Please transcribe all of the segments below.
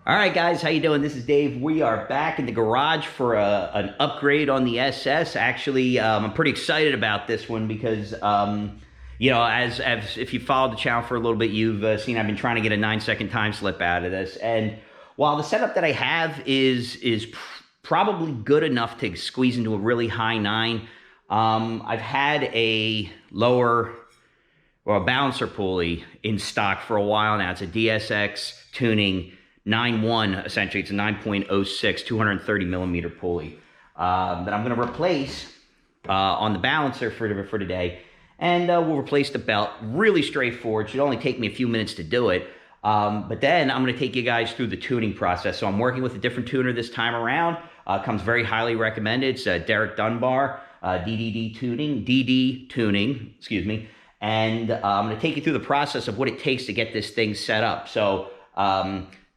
All right, guys, how you doing? This is Dave. We are back in the garage for an upgrade on the SS. Actually, I'm pretty excited about this one because, as if you followed the channel for a little bit, you've seen I've been trying to get a 9-second time slip out of this. And while the setup that I have is probably good enough to squeeze into a really high 9, I've had a lower, well, a balancer pulley in stock for a while now. It's a DSX tuning 9.1, essentially. It's a 9.06, 230 millimeter pulley that I'm going to replace on the balancer for today. And we'll replace the belt. Really straightforward. Should only take me a few minutes to do it. But then I'm going to take you guys through the tuning process. So I'm working with a different tuner this time around. Comes very highly recommended. It's Derek Dunbar, DD tuning, excuse me. And I'm going to take you through the process of what it takes to get this thing set up. So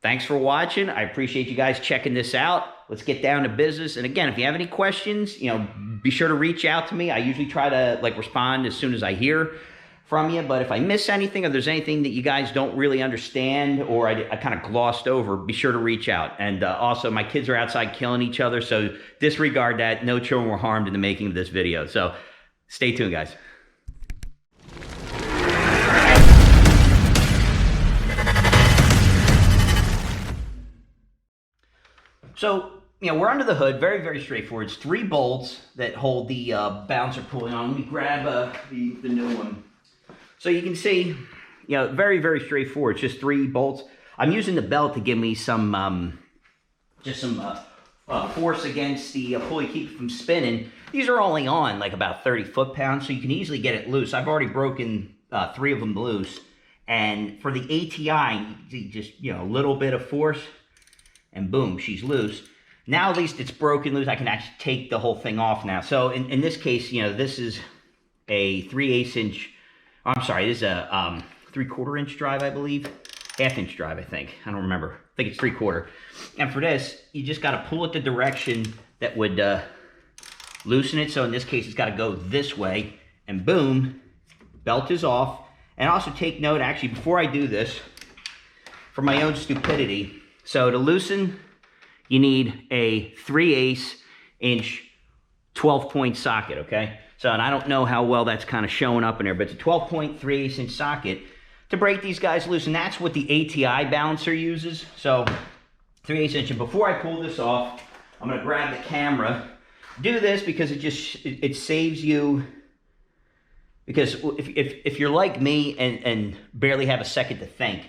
thanks for watching. I appreciate you guys checking this out. Let's get down to business. And again, if you have any questions, be sure to reach out to me. I usually try to respond as soon as I hear from you. But if I miss anything, or there's anything that you guys don't really understand, or I kind of glossed over, be sure to reach out. And also, my kids are outside killing each other, so disregard that. No children were harmed in the making of this video. So stay tuned, guys. So, we're under the hood. Very, very straightforward. It's 3 bolts that hold the bouncer pulley on. Let me grab the new one. So you can see, very, very straightforward. It's just 3 bolts. I'm using the belt to give me some, force against the pulley, keep it from spinning. These are only on about 30 foot-pounds, so you can easily get it loose. I've already broken 3 of them loose. And for the ATI, just, a little bit of force, and boom, she's loose. Now at least it's broken loose. I can actually take the whole thing off now. So in this case, this is a 3/8 inch, I'm sorry, this is a 3/4 inch drive, I believe. 1/2 inch drive, I think. I don't remember. I think it's 3/4. And for this, you just got to pull it the direction that would loosen it. So in this case, it's got to go this way, and boom, belt is off. And also take note, actually, before I do this, for my own stupidity, so to loosen, you need a 3/8 inch 12-point socket, okay? So, and I don't know how well that's kind of showing up in there, but it's a 12-point 3/8 inch socket to break these guys loose, and that's what the ATI balancer uses. So, 3/8 inch, and before I pull this off, I'm gonna grab the camera. Do this because it saves you, because if you're like me and barely have a second to think,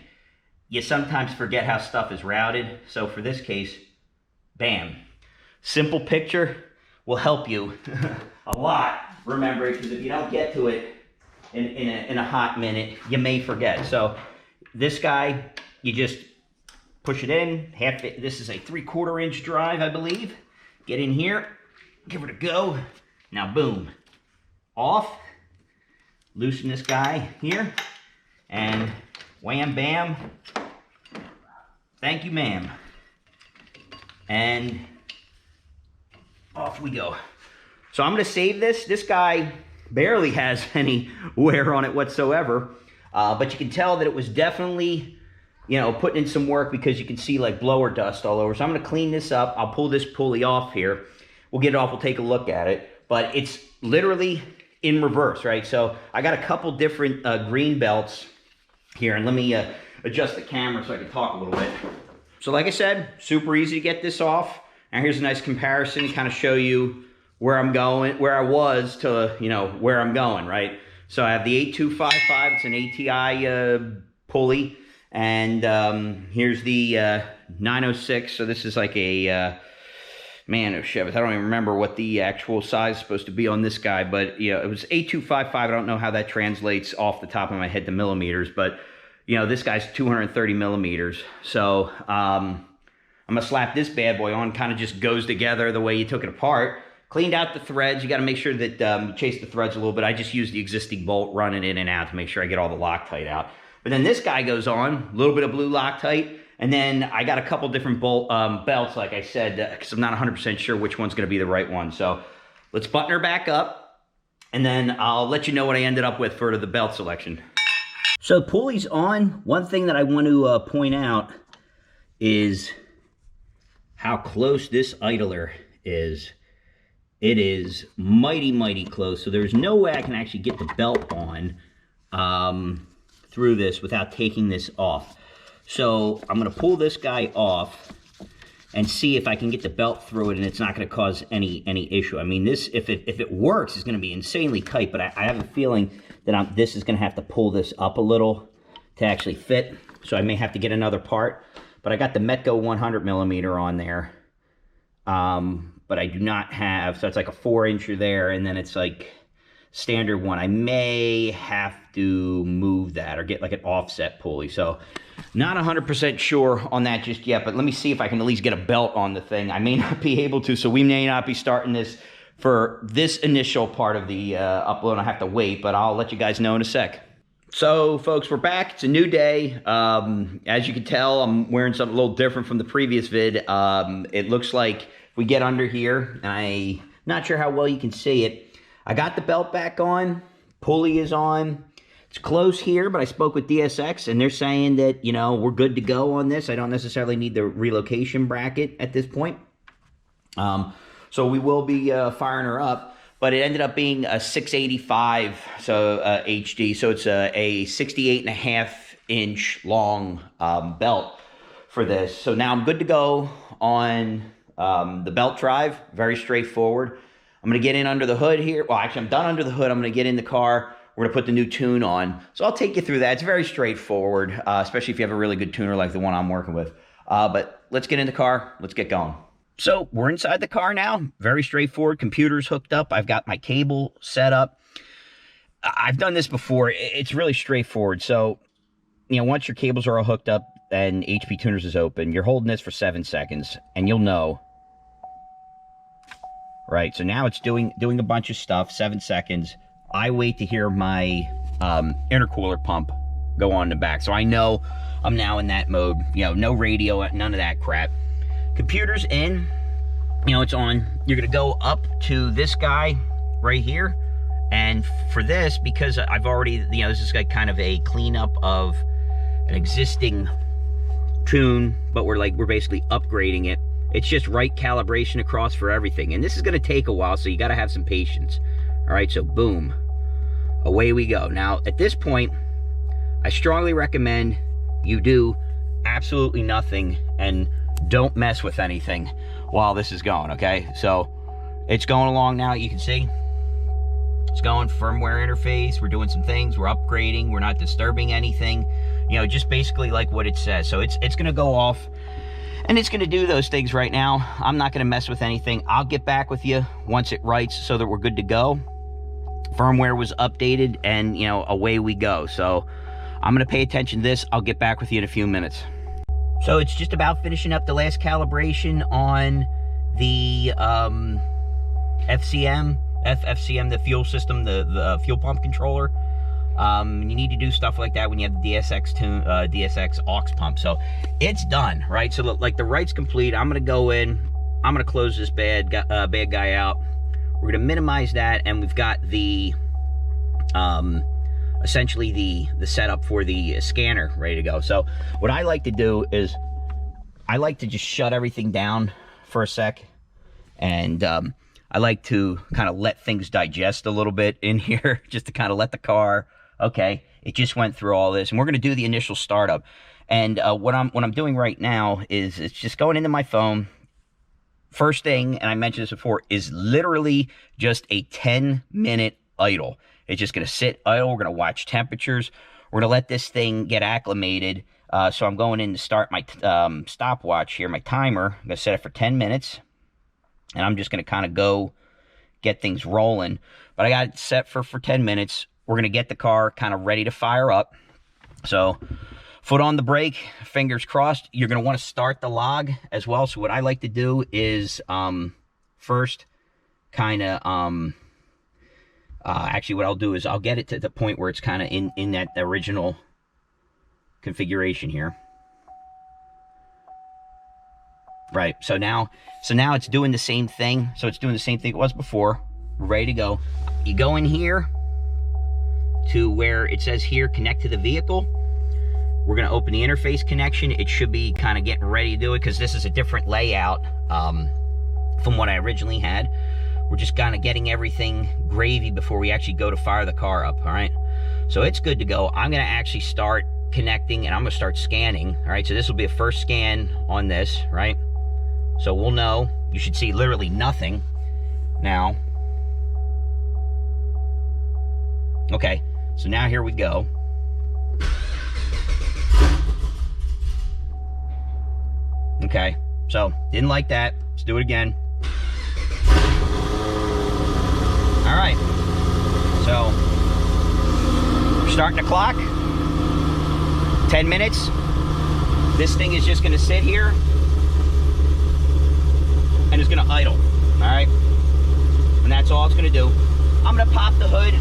you sometimes forget how stuff is routed. So for this case, bam. Simple picture will help you a lot. Remember, because if you don't get to it in a hot minute, you may forget. So this guy, you just push it in. This is a 3/4 inch drive, I believe. Get in here, give it a go. Now boom, off. Loosen this guy here, and wham bam. Thank you, ma'am. And off we go. So I'm going to save this. This guy barely has any wear on it whatsoever. But you can tell that it was definitely, putting in some work, because you can see blower dust all over. So I'm going to clean this up. I'll pull this pulley off here. We'll get it off. We'll take a look at it. But it's literally in reverse, right? So I got a couple different green belts here. And let me adjust the camera so I can talk a little bit. So like I said, super easy to get this off. And here's a nice comparison to kind of show you where I'm going, where I was to, where I'm going, right? So I have the 8255, it's an ATI pulley. And here's the 906. So this is like a Chevy. I don't even remember what the actual size is supposed to be on this guy, but it was 8255. I don't know how that translates off the top of my head to millimeters, but this guy's 230 millimeters. So I'm gonna slap this bad boy on. Kind of just goes together the way you took it apart. Cleaned out the threads. You got to make sure that you chase the threads a little bit. I just use the existing bolt running in and out to make sure I get all the Loctite out. But then this guy goes on, a little bit of blue Loctite. And then I got a couple different belts, like I said, because I'm not 100% sure which one's going to be the right one. So let's button her back up, and then I'll let you know what I ended up with for the belt selection. So pulley's on. One thing that I want to point out is how close this idler is. It is mighty, mighty close. So there's no way I can actually get the belt on through this without taking this off. So I'm going to pull this guy off and see if I can get the belt through it, and it's not going to cause any issue. I mean, this, if it works, it's going to be insanely tight, but I have a feeling that this is going to have to pull this up a little to actually fit. So I may have to get another part. But I got the Metco 100mm on there. But I do not have, so it's like a 4-incher there, and then it's like standard one. I may have to move that or get like an offset pulley. So not 100% sure on that just yet, but let me see if I can at least get a belt on the thing. I may not be able to, so we may not be starting this for this initial part of the upload. I have to wait, but I'll let you guys know in a sec. So, folks, we're back. It's a new day. As you can tell, I'm wearing something a little different from the previous vid. It looks like we get under here, and I'm not sure how well you can see it. I got the belt back on. Pulley is on. It's close here, but I spoke with DSX, and they're saying that, you know, we're good to go on this. I don't necessarily need the relocation bracket at this point. So we will be firing her up. But it ended up being a 685 HD, so it's a 68.5-inch long belt for this. So now I'm good to go on the belt drive, very straightforward. I'm going to get in under the hood here. Well, actually, I'm done under the hood. I'm going to get in the car. We're going to put the new tune on. So I'll take you through that. It's very straightforward, especially if you have a really good tuner like the one I'm working with. But let's get in the car. Let's get going. So we're inside the car now. Very straightforward. Computer's hooked up. I've got my cable set up. I've done this before. It's really straightforward. So, you know, once your cables are all hooked up and HP Tuners is open, you're holding this for 7 seconds, and you'll know. Right, so now it's doing a bunch of stuff, 7 seconds. I wait to hear my intercooler pump go on in the back. So I know I'm now in that mode. You know, no radio, none of that crap. Computer's in, you know, it's on. You're gonna go up to this guy right here, and for this, because I've already, you know, this is like kind of a cleanup of an existing tune, but we're basically upgrading it. It's just right calibration across for everything, and this is gonna take a while, so you gotta have some patience. All right, so boom, away we go. Now at this point, I strongly recommend you do absolutely nothing and don't mess with anything while this is going, okay? So it's going along now. You can see it's going firmware interface. We're doing some things. We're upgrading. We're not disturbing anything. You know, just basically like what it says. So it's going to go off, and it's going to do those things right now. I'm not going to mess with anything. I'll get back with you once it writes so that we're good to go. Firmware was updated, and, you know, away we go. So I'm going to pay attention to this. I'll get back with you in a few minutes. So it's just about finishing up the last calibration on the FCM, the fuel system, the fuel pump controller. You need to do stuff like that when you have the DSX aux pump. So it's done, right? So like the write's complete. I'm gonna go in. I'm gonna close this bad guy out. We're gonna minimize that, and we've got the essentially the setup for the scanner ready to go. So what I like to do is I like to just shut everything down for a sec, and I like to kind of let things digest a little bit in here, just to kind of let the car, okay, it just went through all this, and we're going to do the initial startup. And what I'm doing right now is it's just going into my phone. First thing, and I mentioned this before, is literally just a 10-minute idle. It's just going to sit idle. We're going to watch temperatures. We're going to let this thing get acclimated. So I'm going in to start my stopwatch here, my timer. I'm going to set it for 10 minutes. And I'm just going to kind of go get things rolling. But I got it set for 10 minutes. We're going to get the car kind of ready to fire up. So foot on the brake, fingers crossed. You're going to want to start the log as well. So what I like to do is first kind of... actually, what I'll do is I'll get it to the point where it's kind of in that original configuration here. Right, so now it's doing the same thing. So it's doing the same thing it was before. We're ready to go. You go in here to where it says here, connect to the vehicle. We're gonna open the interface connection. It should be kind of getting ready to do it because this is a different layout from what I originally had. We're just kind of getting everything gravy before we actually go to fire the car up, all right? So it's good to go. I'm gonna actually start connecting and I'm gonna start scanning, all right? So this will be a first scan on this, right? So we'll know. You should see literally nothing now. Okay, so now here we go. Okay, so didn't like that. Let's do it again. All right, so we're starting the clock. 10 minutes. This thing is just gonna sit here and it's gonna idle, all right? And that's all it's gonna do. I'm gonna pop the hood.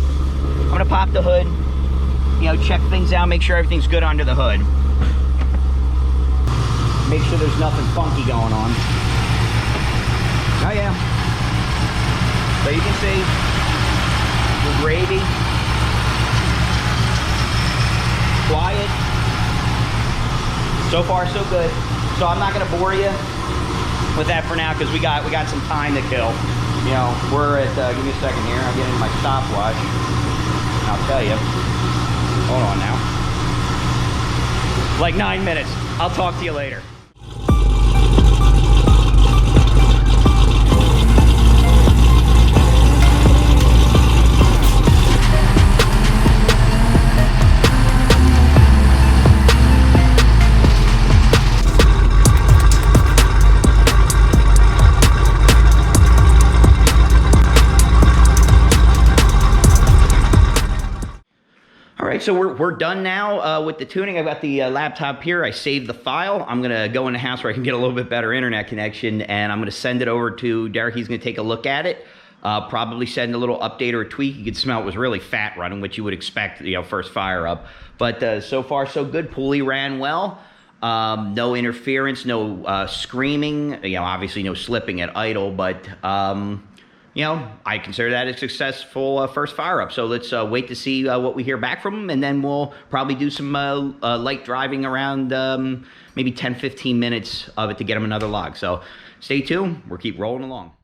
You know, check things out, make sure everything's good under the hood. Make sure there's nothing funky going on. Oh yeah. So you can see the gravy. Quiet. So far so good. So I'm not gonna bore you with that for now because we got some time to kill. You know, we're at give me a second here. I'm getting my stopwatch. I'll tell you. Hold on now. Like 9 minutes. I'll talk to you later. All right, so we're done now with the tuning. I've got the laptop here. I saved the file. I'm gonna go in the house where I can get a little bit better internet connection, and I'm gonna send it over to Derek. He's gonna take a look at it. Probably send a little update or a tweak. You could smell it was really fat running, which you would expect, you know, first fire up. But so far so good. Pulley ran well. No interference, no screaming. You know, obviously no slipping at idle, but you know, I consider that a successful first fire up. So let's wait to see what we hear back from them, and then we'll probably do some light driving around maybe 10-15 minutes of it to get them another log. So stay tuned. We'll keep rolling along.